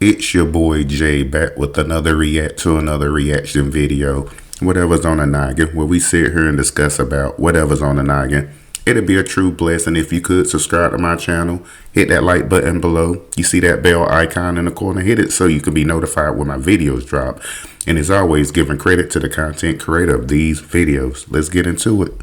It's your boy Jay back with another reaction video. Whatever's on the noggin, where we sit here and discuss about whatever's on the noggin. It'd be a true blessing if you could subscribe to my channel. Hit that like button below. You see that bell icon in the corner? Hit it so you can be notified when my videos drop. And as always, giving credit to the content creator of these videos. Let's get into it.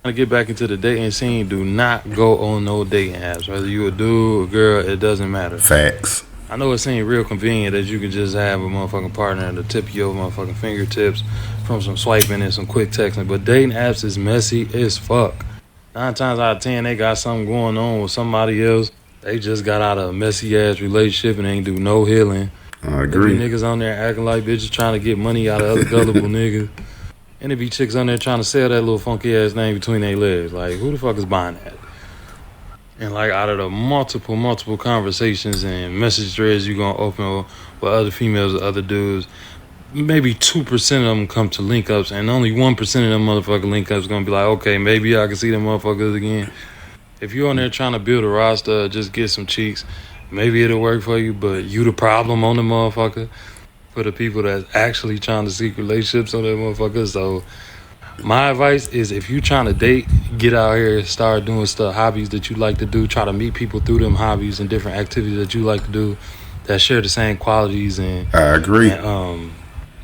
To get back into the dating scene, do not go on no dating apps. Whether you a dude or girl, it doesn't matter. Facts. I know it seems real convenient that you can just have a motherfucking partner at the tip of your motherfucking fingertips from some swiping and some quick texting, but dating apps is messy as fuck. 9 times out of 10, they got something going on with somebody else. They just got out of a messy ass relationship and ain't do no healing. I agree. There be niggas on there acting like bitches trying to get money out of other gullible niggas. And there be chicks on there trying to sell that little funky ass thing between their legs. Like, who the fuck is buying that? And like, out of the multiple conversations and message threads you gonna open with other females or other dudes, maybe 2% of them come to link ups, and only 1% of them motherfucking link ups gonna be like, okay, maybe I can see them motherfuckers again. If you're on there trying to build a roster, just get some cheeks, maybe it'll work for you, but you the problem on the motherfucker. For the people that's actually trying to seek relationships on that motherfucker. So my advice is, if you trying to date, get out here, start doing stuff, hobbies that you like to do. Try to meet people through them hobbies and different activities that you like to do that share the same qualities and I agree. And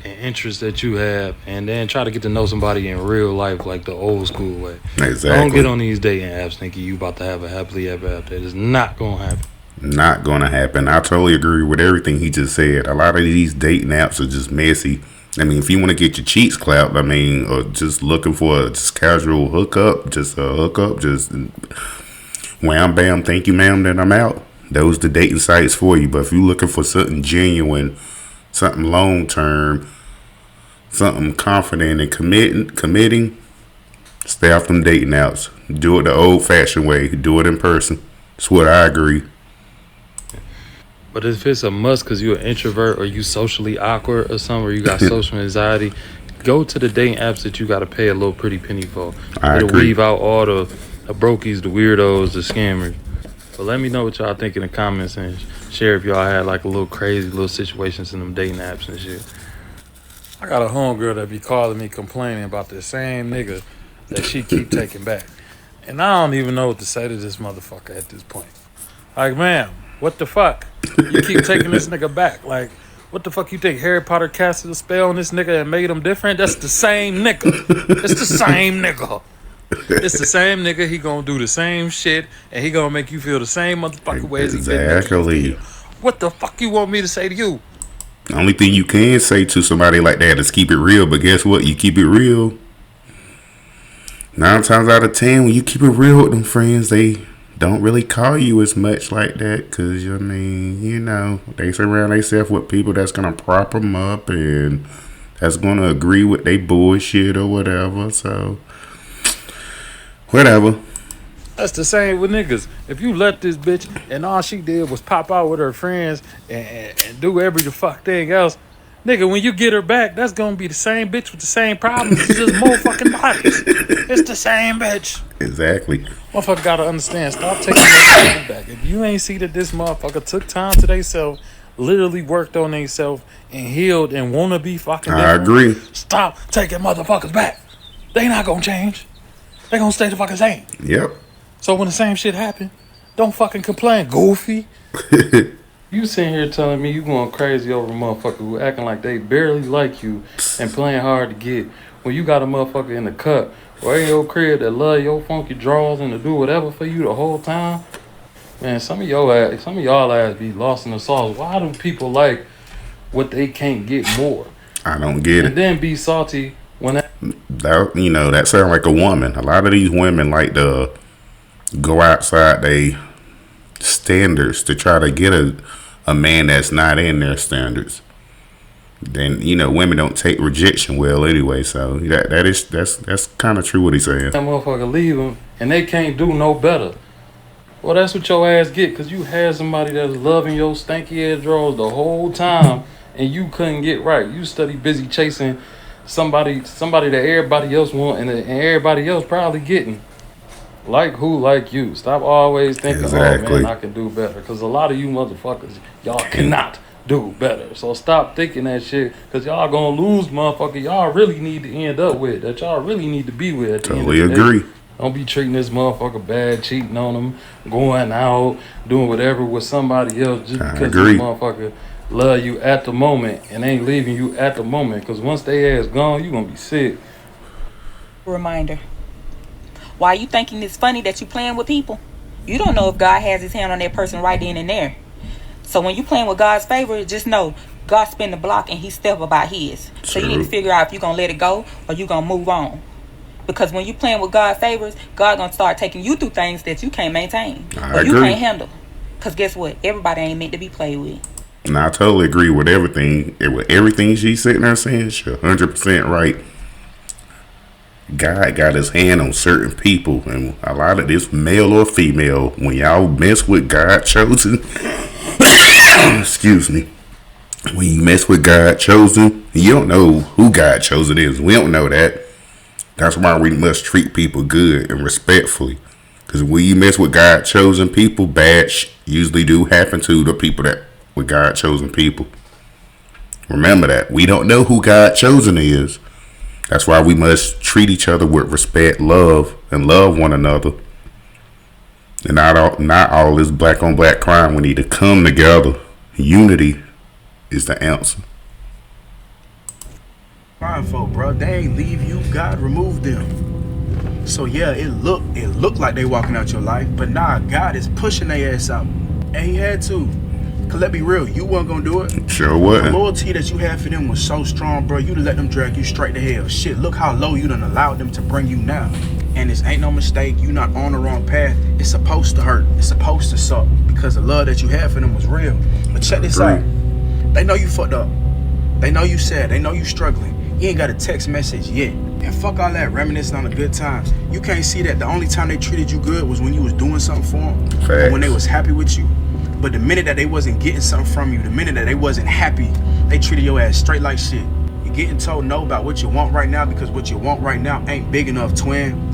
interests that you have, and then try to get to know somebody in real life, like the old school way. Exactly. Don't get on these dating apps thinking you about to have a happily ever after. It is not gonna happen. Not gonna happen. I totally agree with everything he just said. A lot of these dating apps are just messy. I mean, if you want to get your cheeks clapped, I mean, or just looking for a just casual hookup, just wham bam, thank you ma'am, then I'm out. Those the dating sites for you. But if you're looking for something genuine, something long term, something confident and committing, stay off them dating apps. Do it the old fashioned way. Do it in person. That's what I agree. But if it's a must because you're an introvert or you socially awkward or something, or you got social anxiety, go to the dating apps that you got to pay a little pretty penny for. It'll weave out all the brokies, the weirdos, the scammers. But let me know what y'all think in the comments, and share if y'all had like a little crazy little situations in them dating apps and shit. I got a homegirl that be calling me complaining about the same nigga that she keep taking back. And I don't even know what to say to this motherfucker at this point. Like, ma'am, what the fuck? You keep taking this nigga back. Like, what the fuck you think Harry Potter casted a spell on this nigga and made him different? That's the same nigga. It's the same nigga. It's the same nigga. He gonna do the same shit, and he gonna make you feel the same motherfucking way as he did. Exactly. What the fuck you want me to say to you? The only thing you can say to somebody like that is keep it real. But guess what? You keep it real, 9 times out of 10, when you keep it real with them friends, they don't really call you as much like that, because, I mean, you know, they surround themselves with people that's going to prop them up and that's going to agree with they bullshit or whatever. So, whatever. That's the same with niggas. If you let this bitch and all she did was pop out with her friends and do every the fuck thing else, nigga, when you get her back, that's gonna be the same bitch with the same problems. It's just more fucking bodies. It's the same bitch. Exactly. Motherfucker gotta understand. Stop taking that back. If you ain't see that this motherfucker took time to theyself, literally worked on theyself and healed and wanna be fucking different, I agree. Stop taking motherfuckers back. They not gonna change. They gonna stay the fucking same. Yep. So when the same shit happen, don't fucking complain, goofy. You sitting here telling me you going crazy over a motherfucker who acting like they barely like you and playing hard to get, when you got a motherfucker in the cut or in your crib that love your funky draws and to do whatever for you the whole time. Man, some of y'all ass be lost in the sauce. Why do people like what they can't get more? I don't get it. And then be salty when that, you know, that sound like a woman. A lot of these women like to go outside they standards to try to get a man that's not in their standards. Then, you know, women don't take rejection well anyway, so that's kind of true what he's saying. That motherfucker leave them and they can't do no better. Well, that's what your ass get, because you had somebody that's loving your stanky ass drawers the whole time and you couldn't get right. You busy chasing somebody that everybody else want and everybody else probably getting. Like who like you. Stop always thinking, oh Exactly. man, I can do better. Because a lot of you motherfuckers, y'all cannot do better. So stop thinking that shit. Because y'all gonna lose motherfucker y'all really need to end up with. That y'all really need to be with at the Totally end of the agree. day. Don't be treating this motherfucker bad, cheating on him, going out, doing whatever with somebody else just I because agree. this motherfucker love you at the moment and ain't leaving you at the moment. Because once they ass gone, you gonna be sick. Reminder. Why you thinking it's funny that you playing with people? You don't know if God has his hand on that person right then and there. So when you playing with God's favor, just know God spin the block and he step about his. So you need to figure out if you're gonna let it go or you gonna move on. Because when you playing with God's favors, God gonna start taking you through things that you can't maintain I or you agree. can't handle. Because guess what? Everybody ain't meant to be played with. And I totally agree with everything. With everything she's sitting there saying, she's 100% right. God got his hand on certain people, and a lot of this, male or female, when y'all mess with God chosen, excuse me, when you mess with God chosen, you don't know who God chosen is. We don't know that. That's why we must treat people good and respectfully. Because when you mess with God chosen people, bad usually do happen to the people that with God chosen people. Remember that. We don't know who God chosen is. That's why we must treat each other with respect, love, and love one another. And not all this black on black crime. We need to come together. Unity is the answer. Blindfold, bro. They ain't leave you. God removed them. So yeah, it looked like they walking out your life, but nah, God is pushing their ass out, and He had to. Cause let's be real, you wasn't gonna do it. Sure The wasn't. loyalty that you had for them was so strong, bro. You'd let them drag you straight to hell. Shit, look how low you done allowed them to bring you now. And this ain't no mistake. You not on the wrong path. It's supposed to hurt. It's supposed to suck because the love that you had for them was real. But check this out. They know you fucked up. They know you sad. They know you struggling. You ain't got a text message yet. And fuck all that reminiscing on the good times. You can't see that the only time they treated you good was when you was doing something for them. Facts. Or when they was happy with you. But the minute that they wasn't getting something from you, the minute that they wasn't happy, they treated your ass straight like shit. You're getting told no about what you want right now because what you want right now ain't big enough, twin.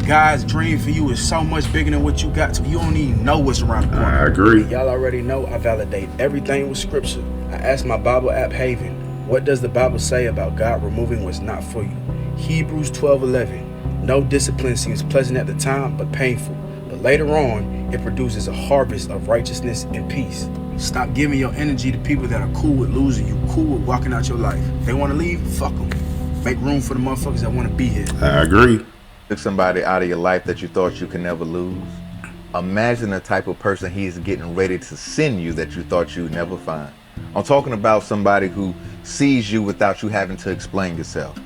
God's dream for you is so much bigger than what you got to. You don't even know what's around the corner. I agree. Y'all already know I validate everything with scripture. I asked my Bible app Haven, what does the Bible say about God removing what's not for you? Hebrews 12:11. No discipline seems pleasant at the time, but painful. But later on, it produces a harvest of righteousness and peace. Stop giving your energy to people that are cool with losing you, cool with walking out your life. They want to leave? Fuck them. Make room for the motherfuckers that want to be here. I agree. Took somebody out of your life that you thought you could never lose. Imagine the type of person he's getting ready to send you that you thought you'd never find. I'm talking about somebody who sees you without you having to explain yourself,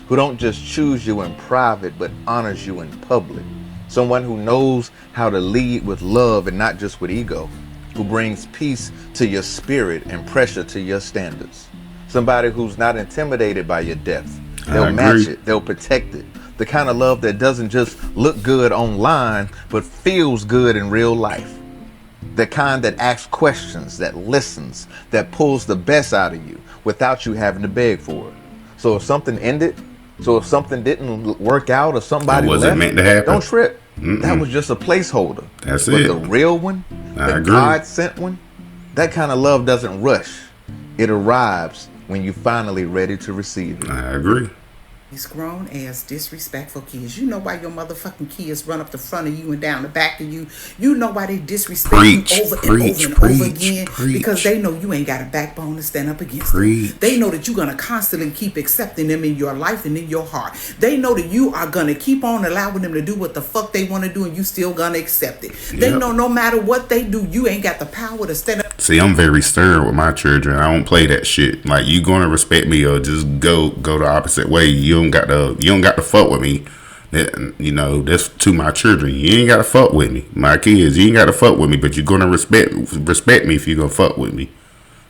who don't just choose you in private but honors you in public. Someone who knows how to lead with love and not just with ego, who brings peace to your spirit and pressure to your standards. Somebody who's not intimidated by your depth. They'll match it, they'll protect it. The kind of love that doesn't just look good online, but feels good in real life. The kind that asks questions, that listens, that pulls the best out of you without you having to beg for it. So if something ended, so if something didn't work out or somebody It wasn't left, meant to happen. don't trip. That was just a placeholder. That's but it. the real one, I the agree. God sent one, that kind of love doesn't rush. It arrives when you're finally ready to receive it. I agree. These grown ass disrespectful kids. You know why your motherfucking kids run up the front of you and down the back of you. You know why they disrespect Preach, you over preach, and over and over preach, again. preach. Because they know you ain't got a backbone to stand up against Preach. them. They know that you're gonna constantly keep accepting them in your life and in your heart. They know that you are gonna keep on allowing them to do what the fuck they want to do and you still gonna accept it. They Yep. know no matter what they do, you ain't got the power to stand up. See, I'm very stern with my children. I don't play that shit. Like, you gonna respect me or just go the opposite way. You don't got to fuck with me. You know, that's to my children. You ain't got to fuck with me. My kids, you ain't got to fuck with me, but you're gonna respect me if you gonna fuck with me.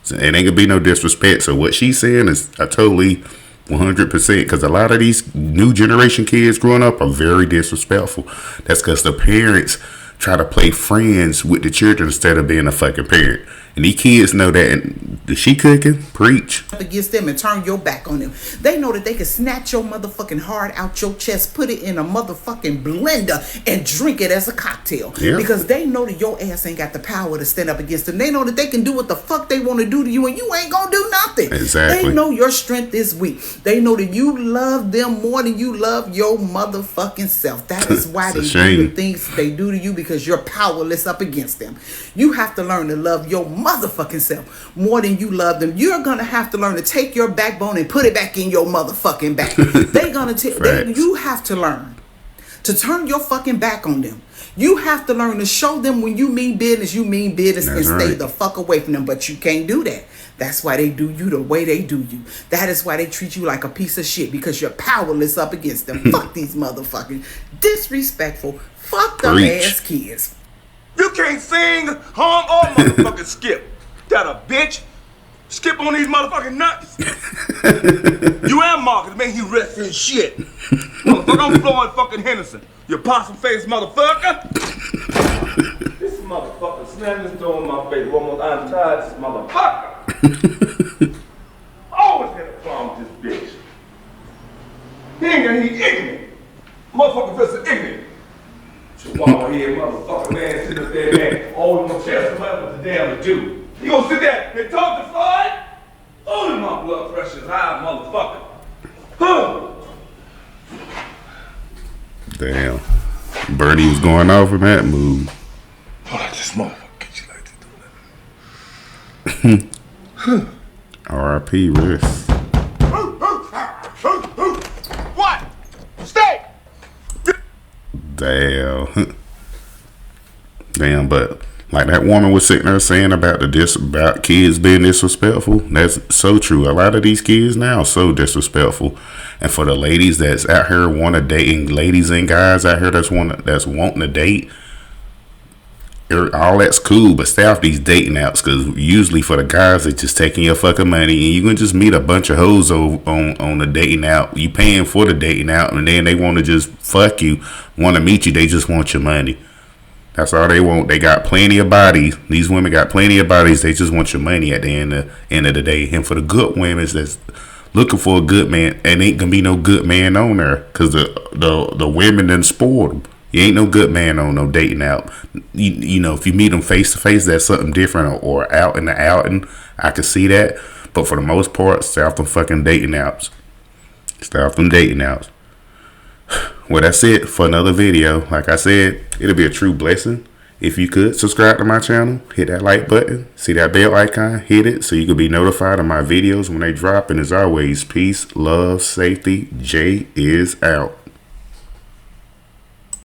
So it ain't gonna be no disrespect. So what she's saying is I totally 100%, because a lot of these new generation kids growing up are very disrespectful. That's because the parents try to play friends with the children instead of being a fucking parent. And these kids know that. And is she cooking? Preach. Against them and turn your back on them. They know that they can snatch your motherfucking heart out your chest, put it in a motherfucking blender, and drink it as a cocktail. Yeah. Because they know that your ass ain't got the power to stand up against them. They know that they can do what the fuck they want to do to you, and you ain't gonna do nothing. Exactly. They know your strength is weak. They know that you love them more than you love your motherfucking self. That is why they do the things they do to you, because you're powerless up against them. You have to learn to love your motherfucking self more than you love them. You're gonna have to learn to take your backbone and put it back in your motherfucking back. They gonna you have to learn to turn your fucking back on them. You have to learn to show them when you mean business, and stay the fuck away from them. But you can't do that. That's why they do you the way they do you. That is why they treat you like a piece of shit, because you're powerless up against them. Fuck these motherfucking disrespectful, fucked up ass kids. You can't sing, hum, or motherfucking skip. That a bitch. Skip on these motherfucking nuts. You and Marcus make you rest in shit. Motherfucker, I'm Floyd fucking Henderson. You possum face motherfucker. This motherfucker slam this door in my face. One more time, I'm tired of this motherfucker. Always had a problem with this bitch. He ain't gonna he ignorant. Motherfucker feels ignorant. Chihuahua head motherfucker, man, sit up there, man. All in my chest, what the damn to do? You gonna sit there and talk to Floyd? Oh, my blood pressure is high, motherfucker. Huh. Damn. Bernie was going off in that move. Hold on, this motherfucker get you like this. R.I.P. Wrist. What? Stay! Damn. Damn, but like that woman was sitting there saying about about kids being disrespectful. That's so true. A lot of these kids now are so disrespectful. And for the ladies that's out here dating, ladies and guys out here that's wanting to date, all that's cool, but stay off these dating apps, because usually for the guys, it's just taking your fucking money, and you can just meet a bunch of hoes on the dating app. You paying for the dating app, and then they want to just fuck you, want to meet you. They just want your money. That's all they want. They got plenty of bodies. These women got plenty of bodies. They just want your money at the end of the day. And for the good women that's looking for a good man, and ain't gonna be no good man on there, because the women done spoiled them. You ain't no good man on no dating app. You know, if you meet them face to face, that's something different, or out in the outing, I can see that. But for the most part, stay off them fucking dating apps. Stay off them dating apps. Well, that's it for another video. Like I said, it'll be a true blessing if you could subscribe to my channel, hit that like button, see that bell icon, hit it so you can be notified of my videos when they drop. And as always, peace, love, safety. Jay is out.